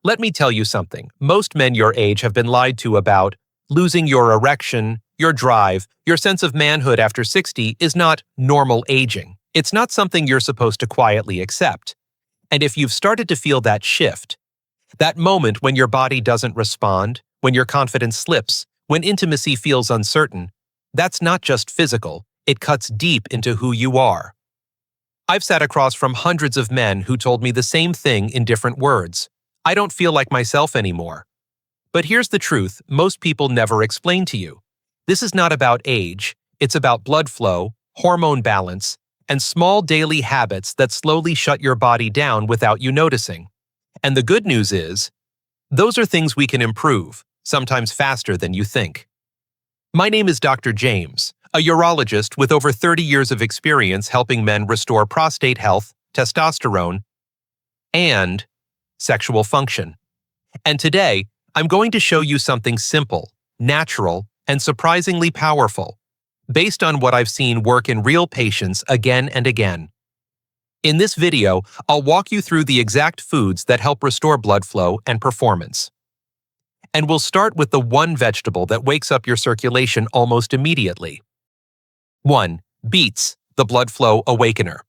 Let me tell you something. Most men your age have been lied to about losing your erection, your drive, your sense of manhood after 60 is not normal aging. It's not something you're supposed to quietly accept. And if you've started to feel that shift, that moment when your body doesn't respond, when your confidence slips, when intimacy feels uncertain, that's not just physical, it cuts deep into who you are. I've sat across from hundreds of men who told me the same thing in different words. I don't feel like myself anymore. But here's the truth most people never explain to you. This is not about age, it's about blood flow, hormone balance, and small daily habits that slowly shut your body down without you noticing. And the good news is, those are things we can improve, sometimes faster than you think. My name is Dr. James, a urologist with over 30 years of experience helping men restore prostate health, testosterone, and sexual function. And today, I'm going to show you something simple, natural, and surprisingly powerful, based on what I've seen work in real patients again and again. In this video, I'll walk you through the exact foods that help restore blood flow and performance. And we'll start with the one vegetable that wakes up your circulation almost immediately. 1. Beets, the blood flow awakener.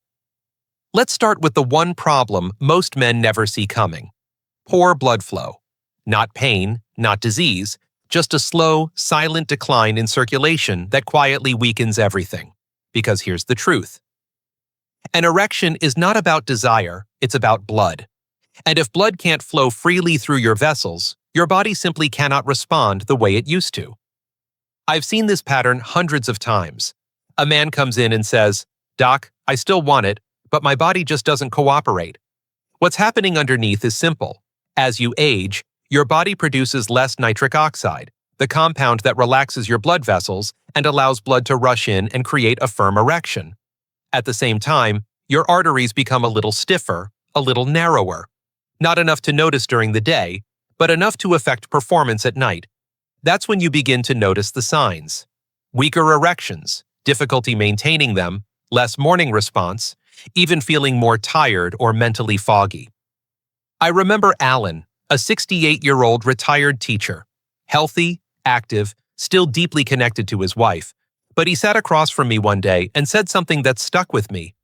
Let's start with the one problem most men never see coming. Poor blood flow. Not pain, not disease, just a slow, silent decline in circulation that quietly weakens everything. Because here's the truth. An erection is not about desire, it's about blood. And if blood can't flow freely through your vessels, your body simply cannot respond the way it used to. I've seen this pattern hundreds of times. A man comes in and says, "Doc, I still want it, but my body just doesn't cooperate." What's happening underneath is simple. As you age, your body produces less nitric oxide, the compound that relaxes your blood vessels and allows blood to rush in and create a firm erection. At the same time, your arteries become a little stiffer, a little narrower. Not enough to notice during the day, but enough to affect performance at night. That's when you begin to notice the signs. Weaker erections, difficulty maintaining them, less morning response, even feeling more tired or mentally foggy. I remember Alan, a 68-year-old retired teacher, healthy, active, still deeply connected to his wife, but he sat across from me one day and said something that stuck with me.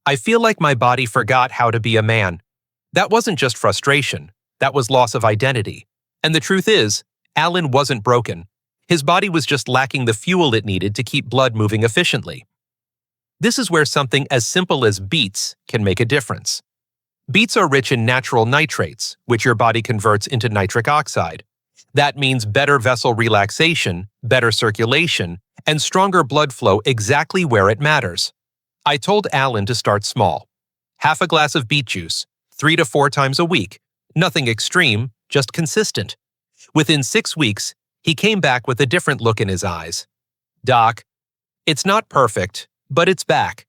"I feel like my body forgot how to be a man." That wasn't just frustration, that was loss of identity. And the truth is, Alan wasn't broken. His body was just lacking the fuel it needed to keep blood moving efficiently. This is where something as simple as beets can make a difference. Beets are rich in natural nitrates, which your body converts into nitric oxide. That means better vessel relaxation, better circulation, and stronger blood flow exactly where it matters. I told Alan to start small. Half a glass of beet juice, 3 to 4 times a week. Nothing extreme, just consistent. Within 6 weeks, he came back with a different look in his eyes. "Doc, it's not perfect, but it's back."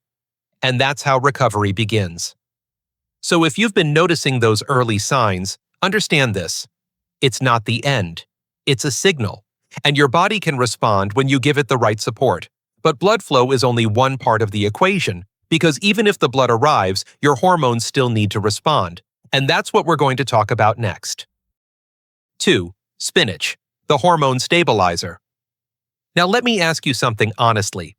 And that's how recovery begins. So if you've been noticing those early signs, understand this. It's not the end. It's a signal. And your body can respond when you give it the right support. But blood flow is only one part of the equation, because even if the blood arrives, your hormones still need to respond. And that's what we're going to talk about next. 2. Spinach, the hormone stabilizer. Now let me ask you something honestly.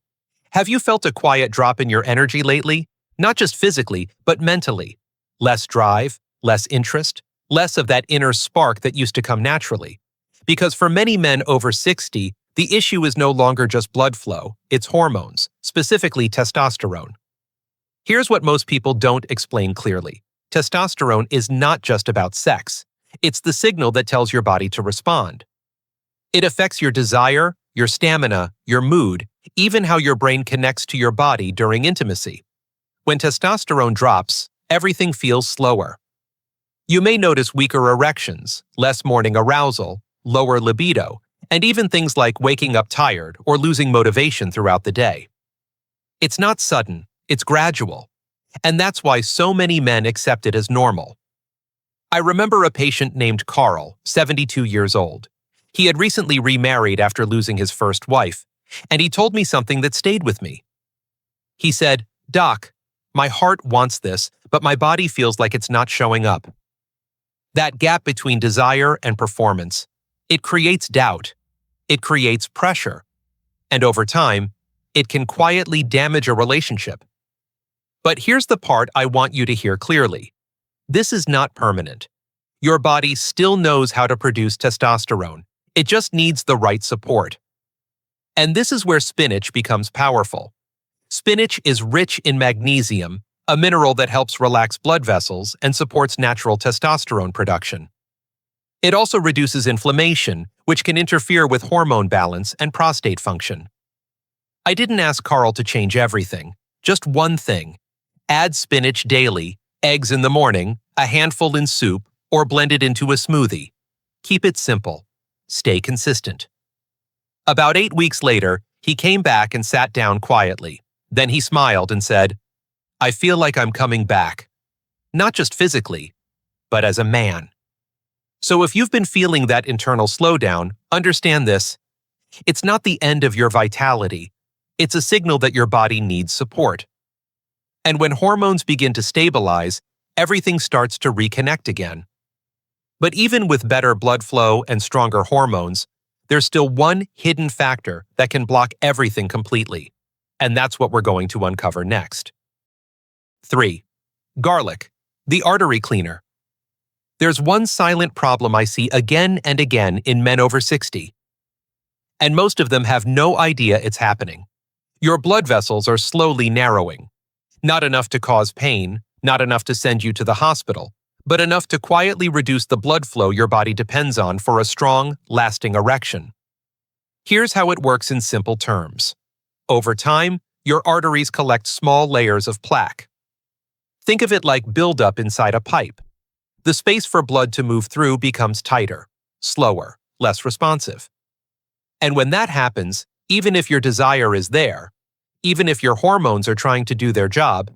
Have you felt a quiet drop in your energy lately? Not just physically, but mentally. Less drive, less interest, less of that inner spark that used to come naturally. Because for many men over 60, the issue is no longer just blood flow, it's hormones, specifically testosterone. Here's what most people don't explain clearly. Testosterone is not just about sex. It's the signal that tells your body to respond. It affects your desire, your stamina, your mood, even how your brain connects to your body during intimacy. When testosterone drops, everything feels slower. You may notice weaker erections, less morning arousal, lower libido, and even things like waking up tired or losing motivation throughout the day. It's not sudden, it's gradual. And that's why so many men accept it as normal. I remember a patient named Carl, 72 years old. He had recently remarried after losing his first wife, and he told me something that stayed with me. He said, "Doc, my heart wants this, but my body feels like it's not showing up." That gap between desire and performance, it creates doubt, it creates pressure, and over time, it can quietly damage a relationship. But here's the part I want you to hear clearly. This is not permanent. Your body still knows how to produce testosterone. It just needs the right support. And this is where spinach becomes powerful. Spinach is rich in magnesium, a mineral that helps relax blood vessels and supports natural testosterone production. It also reduces inflammation, which can interfere with hormone balance and prostate function. I didn't ask Carl to change everything, just one thing. Add spinach daily, eggs in the morning, a handful in soup, or blend it into a smoothie. Keep it simple. Stay consistent. About 8 weeks later, he came back and sat down quietly. Then he smiled and said, "I feel like I'm coming back. Not just physically, but as a man." So if you've been feeling that internal slowdown, understand this. It's not the end of your vitality. It's a signal that your body needs support. And when hormones begin to stabilize, everything starts to reconnect again. But even with better blood flow and stronger hormones, there's still one hidden factor that can block everything completely. And that's what we're going to uncover next. 3. Garlic, the artery cleaner. There's one silent problem I see again and again in men over 60. And most of them have no idea it's happening. Your blood vessels are slowly narrowing. Not enough to cause pain, not enough to send you to the hospital, but enough to quietly reduce the blood flow your body depends on for a strong, lasting erection. Here's how it works in simple terms. Over time, your arteries collect small layers of plaque. Think of it like buildup inside a pipe. The space for blood to move through becomes tighter, slower, less responsive. And when that happens, even if your desire is there, even if your hormones are trying to do their job,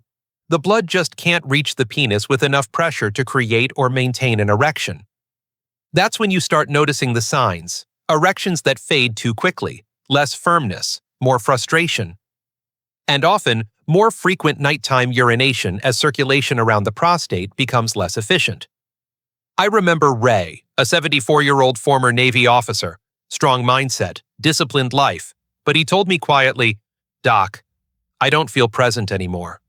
the blood just can't reach the penis with enough pressure to create or maintain an erection. That's when you start noticing the signs, erections that fade too quickly, less firmness, more frustration, and often more frequent nighttime urination as circulation around the prostate becomes less efficient. I remember Ray, a 74-year-old former Navy officer, strong mindset, disciplined life, but he told me quietly, "Doc, I don't feel present anymore.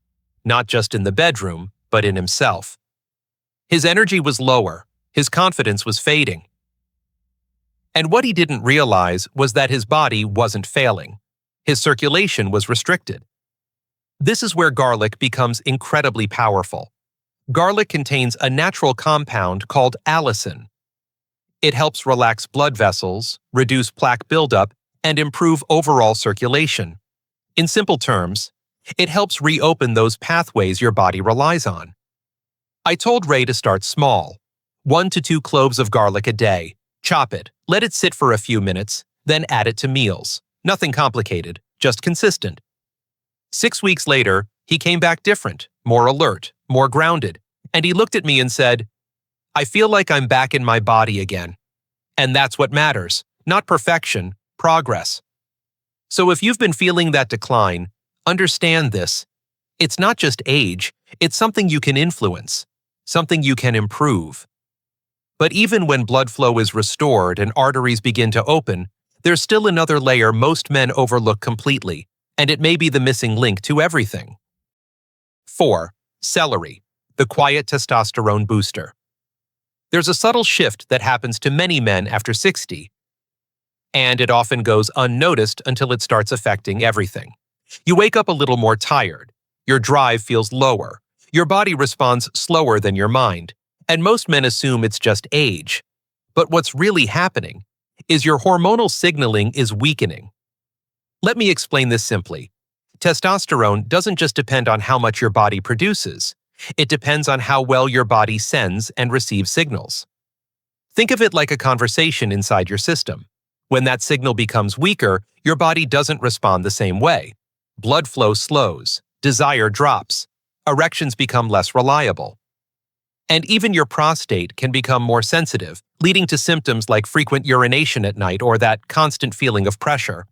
Not just in the bedroom, but in himself." His energy was lower, his confidence was fading. And what he didn't realize was that his body wasn't failing. His circulation was restricted. This is where garlic becomes incredibly powerful. Garlic contains a natural compound called allicin. It helps relax blood vessels, reduce plaque buildup, and improve overall circulation. In simple terms, it helps reopen those pathways your body relies on. I told Ray to start small. 1 to 2 cloves of garlic a day. Chop it, let it sit for a few minutes, then add it to meals. Nothing complicated, just consistent. 6 weeks later, he came back different, more alert, more grounded, and he looked at me and said, "I feel like I'm back in my body again." And that's what matters, not perfection, progress. So if you've been feeling that decline, understand this. It's not just age, it's something you can influence, something you can improve. But even when blood flow is restored and arteries begin to open, there's still another layer most men overlook completely, and it may be the missing link to everything. 4. Celery, the quiet testosterone booster. There's a subtle shift that happens to many men after 60, and it often goes unnoticed until it starts affecting everything. You wake up a little more tired, your drive feels lower, your body responds slower than your mind, and most men assume it's just age. But what's really happening is your hormonal signaling is weakening. Let me explain this simply. Testosterone doesn't just depend on how much your body produces. It depends on how well your body sends and receives signals. Think of it like a conversation inside your system. When that signal becomes weaker, your body doesn't respond the same way. Blood flow slows, desire drops, erections become less reliable. And even your prostate can become more sensitive, leading to symptoms like frequent urination at night or that constant feeling of pressure.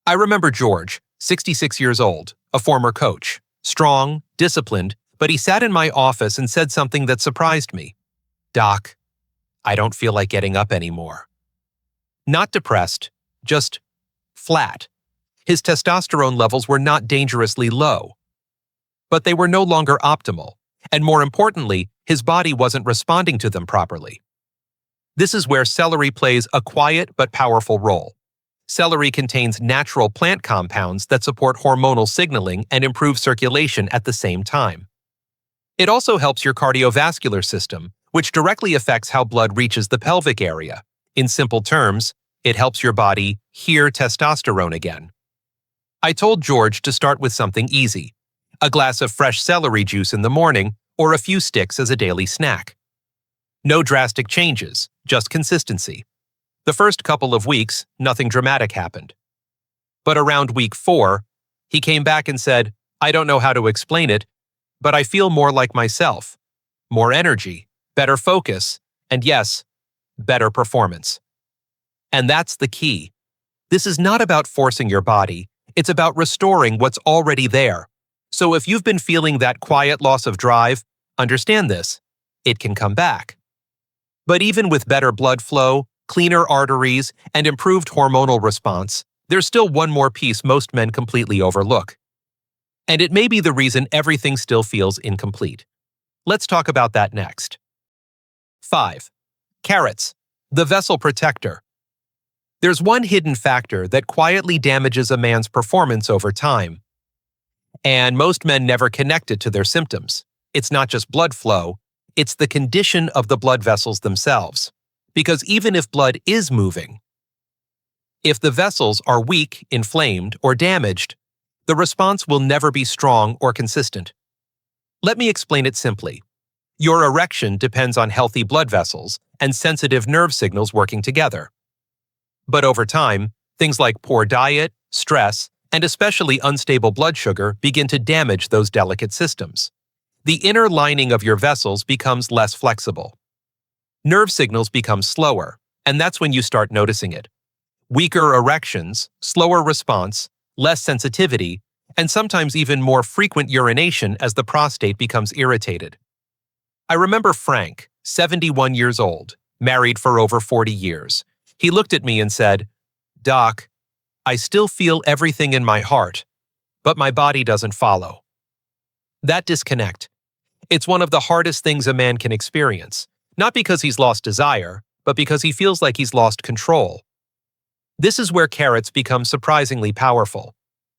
I remember George, 66 years old, a former coach, strong, disciplined, but he sat in my office and said something that surprised me. "Doc, I don't feel like getting up anymore." Not depressed, just flat. His testosterone levels were not dangerously low, but they were no longer optimal, and more importantly, his body wasn't responding to them properly. This is where celery plays a quiet but powerful role. Celery contains natural plant compounds that support hormonal signaling and improve circulation at the same time. It also helps your cardiovascular system, which directly affects how blood reaches the pelvic area. In simple terms, it helps your body hear testosterone again. I told George to start with something easy: a glass of fresh celery juice in the morning or a few sticks as a daily snack. No drastic changes, just consistency. The first couple of weeks, nothing dramatic happened. But around week 4, he came back and said, "I don't know how to explain it, but I feel more like myself, more energy, better focus, and yes, better performance." And that's the key. This is not about forcing your body, it's about restoring what's already there. So if you've been feeling that quiet loss of drive, understand this: it can come back. But even with better blood flow, cleaner arteries, and improved hormonal response, there's still one more piece most men completely overlook. And it may be the reason everything still feels incomplete. Let's talk about that next. 5. Carrots, the vessel protector. There's one hidden factor that quietly damages a man's performance over time. And most men never connect it to their symptoms. It's not just blood flow, it's the condition of the blood vessels themselves. Because even if blood is moving, if the vessels are weak, inflamed, or damaged, the response will never be strong or consistent. Let me explain it simply. Your erection depends on healthy blood vessels and sensitive nerve signals working together. But over time, things like poor diet, stress, and especially unstable blood sugar begin to damage those delicate systems. The inner lining of your vessels becomes less flexible. Nerve signals become slower, and that's when you start noticing it. Weaker erections, slower response, less sensitivity, and sometimes even more frequent urination as the prostate becomes irritated. I remember Frank, 71 years old, married for over 40 years. He looked at me and said, "Doc, I still feel everything in my heart, but my body doesn't follow." That disconnect. It's one of the hardest things a man can experience, not because he's lost desire, but because he feels like he's lost control. This is where carrots become surprisingly powerful.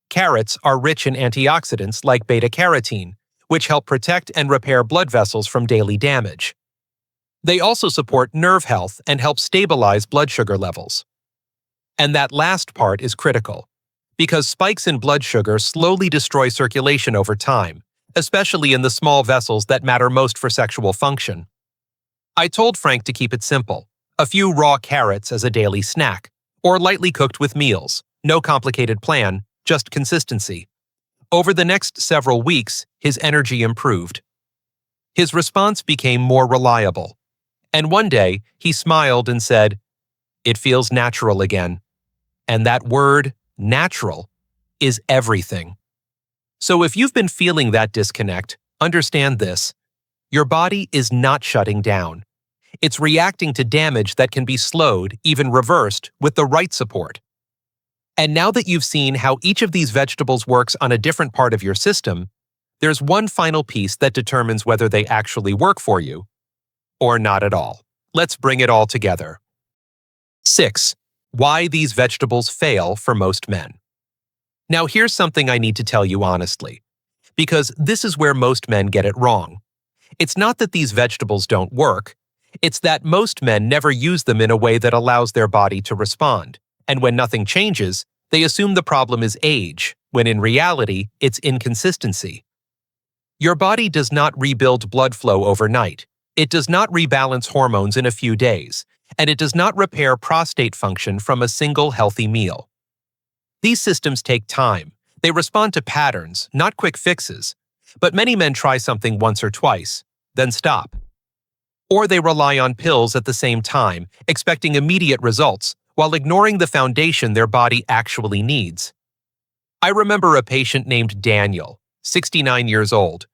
Carrots are rich in antioxidants like beta-carotene, which help protect and repair blood vessels from daily damage. They also support nerve health and help stabilize blood sugar levels. And that last part is critical, because spikes in blood sugar slowly destroy circulation over time, especially in the small vessels that matter most for sexual function. I told Frank to keep it simple: a few raw carrots as a daily snack, or lightly cooked with meals. No complicated plan, just consistency. Over the next several weeks, his energy improved. His response became more reliable. And one day, he smiled and said, "It feels natural again." And that word, natural, is everything. So if you've been feeling that disconnect, understand this: your body is not shutting down. It's reacting to damage that can be slowed, even reversed, with the right support. And now that you've seen how each of these vegetables works on a different part of your system, there's one final piece that determines whether they actually work for you or not at all. Let's bring it all together. 6. Why these vegetables fail for most men. Now here's something I need to tell you honestly, because this is where most men get it wrong. It's not that these vegetables don't work, it's that most men never use them in a way that allows their body to respond. And when nothing changes, they assume the problem is age, when in reality, it's inconsistency. Your body does not rebuild blood flow overnight. It does not rebalance hormones in a few days, and it does not repair prostate function from a single healthy meal. These systems take time. They respond to patterns, not quick fixes. But many men try something once or twice, then stop. Or they rely on pills at the same time, expecting immediate results, while ignoring the foundation their body actually needs. I remember a patient named Daniel, 69 years old.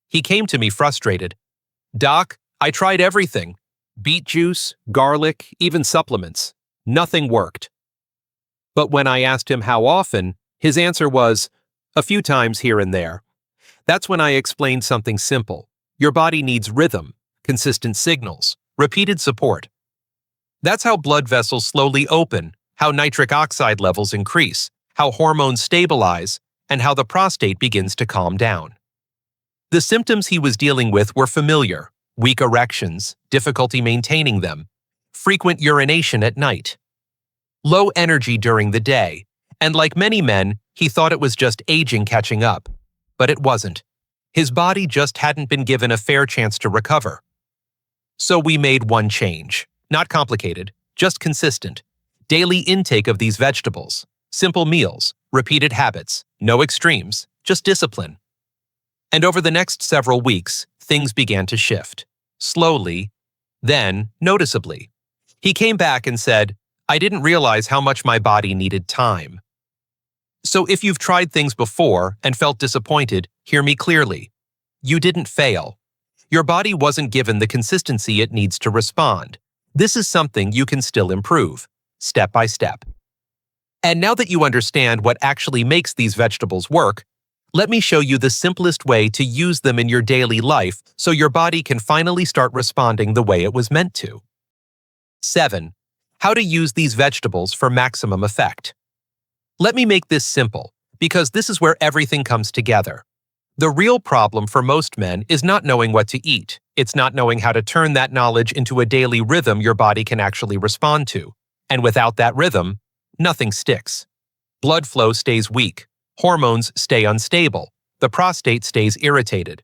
He came to me frustrated. "Doc, I tried everything. Beet juice, garlic, even supplements. Nothing worked. But when I asked him how often, his answer was, a few times here and there. That's when I explained something simple. Your body needs rhythm, consistent signals, repeated support. That's how blood vessels slowly open, how nitric oxide levels increase, how hormones stabilize, and how the prostate begins to calm down. The symptoms he was dealing with were familiar: weak erections, difficulty maintaining them, frequent urination at night, low energy during the day, and like many men, he thought it was just aging catching up. But it wasn't. His body just hadn't been given a fair chance to recover. So we made one change. Not complicated, just consistent. Daily intake of these vegetables. Simple meals, repeated habits, no extremes, just discipline. And over the next several weeks, things began to shift. Slowly, then noticeably. He came back and said, I didn't realize how much my body needed time. So if you've tried things before and felt disappointed, hear me clearly. You didn't fail. Your body wasn't given the consistency it needs to respond. This is something you can still improve, step by step. And now that you understand what actually makes these vegetables work, let me show you the simplest way to use them in your daily life so your body can finally start responding the way it was meant to. 7. How to use these vegetables for maximum effect. Let me make this simple, because this is where everything comes together. The real problem for most men is not knowing what to eat. It's not knowing how to turn that knowledge into a daily rhythm your body can actually respond to. And without that rhythm, nothing sticks. Blood flow stays weak. Hormones stay unstable. The prostate stays irritated.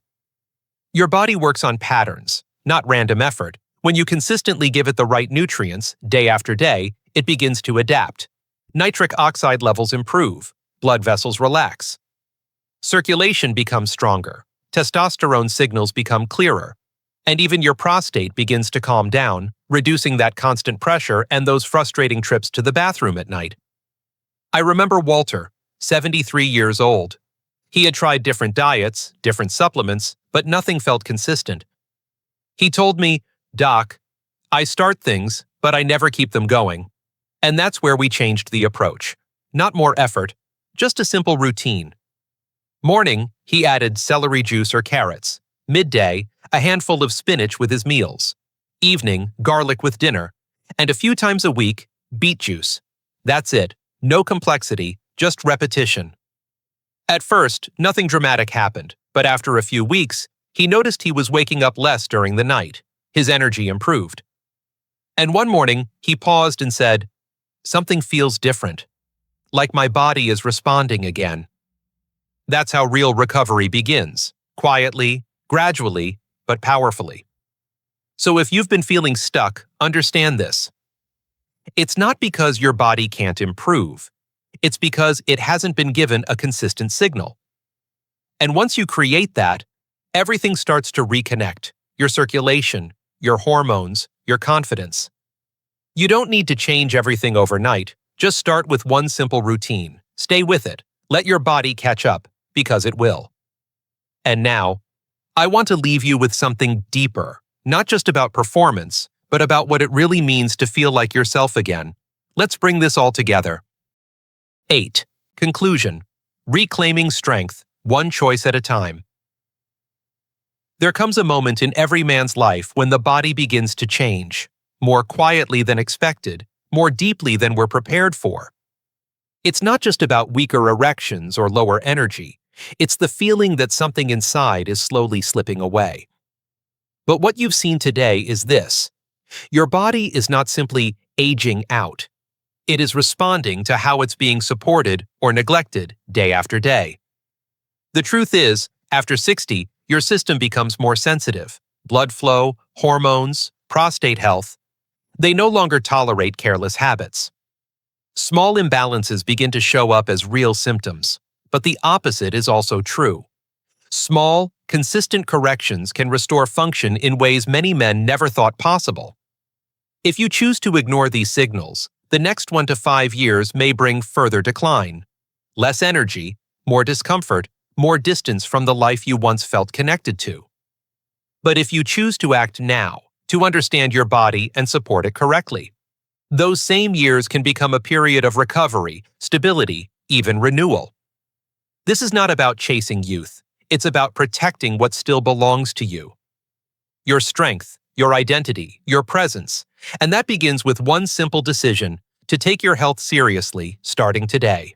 Your body works on patterns, not random effort. When you consistently give it the right nutrients, day after day, it begins to adapt. Nitric oxide levels improve. Blood vessels relax. Circulation becomes stronger. Testosterone signals become clearer. And even your prostate begins to calm down, reducing that constant pressure and those frustrating trips to the bathroom at night. I remember Walter, 73 years old. He had tried different diets, different supplements, but nothing felt consistent. He told me, Doc, I start things, but I never keep them going. And that's where we changed the approach. Not more effort, just a simple routine. Morning, he added celery juice or carrots. Midday, a handful of spinach with his meals. Evening, garlic with dinner. And a few times a week, beet juice. That's it. No complexity, just repetition. At first, nothing dramatic happened, but after a few weeks, he noticed he was waking up less during the night. His energy improved. And one morning, he paused and said, something feels different. Like my body is responding again. That's how real recovery begins. Quietly, gradually, but powerfully. So if you've been feeling stuck, understand this. It's not because your body can't improve. It's because it hasn't been given a consistent signal. And once you create that, everything starts to reconnect. Your circulation, your hormones, your confidence. You don't need to change everything overnight. Just start with one simple routine. Stay with it. Let your body catch up, because it will. And now, I want to leave you with something deeper, not just about performance, but about what it really means to feel like yourself again. Let's bring this all together. 8. Conclusion. Reclaiming strength, one choice at a time. There comes a moment in every man's life when the body begins to change, more quietly than expected, more deeply than we're prepared for. It's not just about weaker erections or lower energy. It's the feeling that something inside is slowly slipping away. But what you've seen today is this. Your body is not simply aging out. It is responding to how it's being supported or neglected day after day. The truth is, after 60, your system becomes more sensitive. Blood flow, hormones, prostate health. They no longer tolerate careless habits. Small imbalances begin to show up as real symptoms, but the opposite is also true. Small, consistent corrections can restore function in ways many men never thought possible. If you choose to ignore these signals, the next 1 to 5 years may bring further decline. Less energy, more discomfort, more distance from the life you once felt connected to. But if you choose to act now, to understand your body and support it correctly. Those same years can become a period of recovery, stability, even renewal. This is not about chasing youth. It's about protecting what still belongs to you. Your strength, your identity, your presence. And that begins with one simple decision: to take your health seriously starting today.